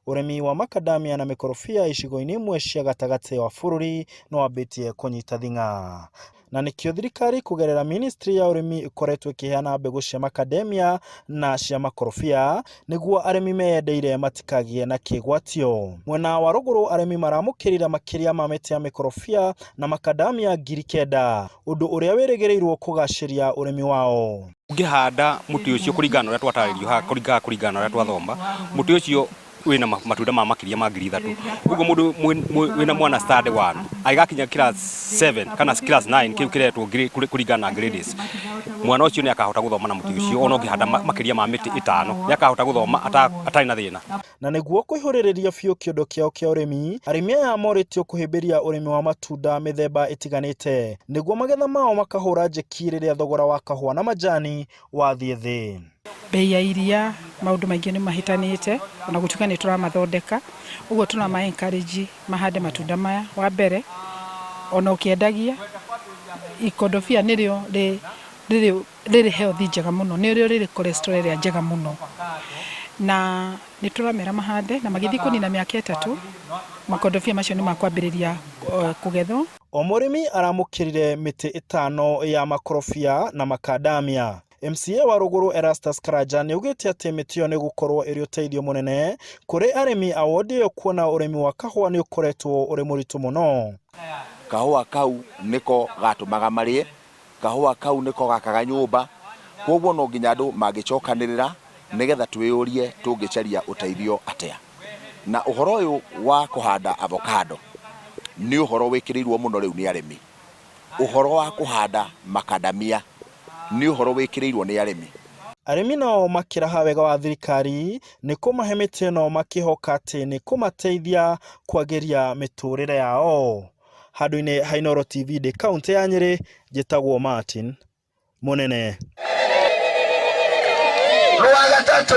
uremi wa makadamia na makorobia icigo-inĩ imwe cia gatagati wa bũrũri no wambitie kunyita thing'a. Na nikio thirikari kugerera ministry ya urimi ikoretwo ikiheana mbegu cia makadamia na cia makorobia niguo arimi meyendeire matikagie na kigwatio. Mwena wa Ruguru arimi maramukirira makiria ma miti ya makorobia na makadamia ngiri kenda, undu uria wirigirirwo kugaciria urimi wao. Ngihanda muti ucio kuringana uria twataririo ha kuringana uria twathomba muti ucio wina matunda ma makiria ma ngiri 3. Ugo mundu wina mwana start 1 aigakinya class 7 kana class 9 kiu kiretwo kuringana grades, mwana ucio ni akahota guthoma na muti ucio ona ngihanda makiria ma miti 5 ni akahota guthoma atari na thina. Na niguo kuihuririria biu kiondo kiao kia urimi, arimi aya moritio kuhimbiria urimi wa matunda mithemba itiganite niguo magetha mao makahura njeki riria thogora wa kahua na majani wathie thi. Bei ya iria maundu maingi ni mahitanite ona gutuka ni turamathondeka, uguo tunama encourage mahande matunda maya. Wa mbere ona ukiendagia ikondobia nirio riri healthy njega muno, nirio riri cholesterol ria njega muno, na ni turamera mahande na magithi kunina miaka 3 makondobia macio ni makwambiriria kugethwo. O murimi aramukirire miti 5 ya makorobia na makadamia. MCA wa Ruguru Erastus Karaja ni ugite ati miti yo ni gukorwo iri uteithio munene kuri arimi awodi yo kuona urimi wa kahua ni ukoretwo uri muritu muno. Kahua kau niko gatumaga marie, kahua kau niko gakaga nyumba, koguo no nginya andu magicokanirira nigetha twiyurie tungicaria uteithio atia. Na uhoro uyu wa kuhanda avocado ni uhoro wikirirwo muno riu ni arimi. Uhoro wa kuhanda makadamia ni uhoro wikirirwo ni arimi. Arimi nao makiraha wega wa thirikari ni kumahe miti no makihoka ati ni kumateithia kwagiria miturire yao. Handu-ini Hainoro TV de kaunti ya Nyeri, njitagwo Martin Munene. Rwa gatatu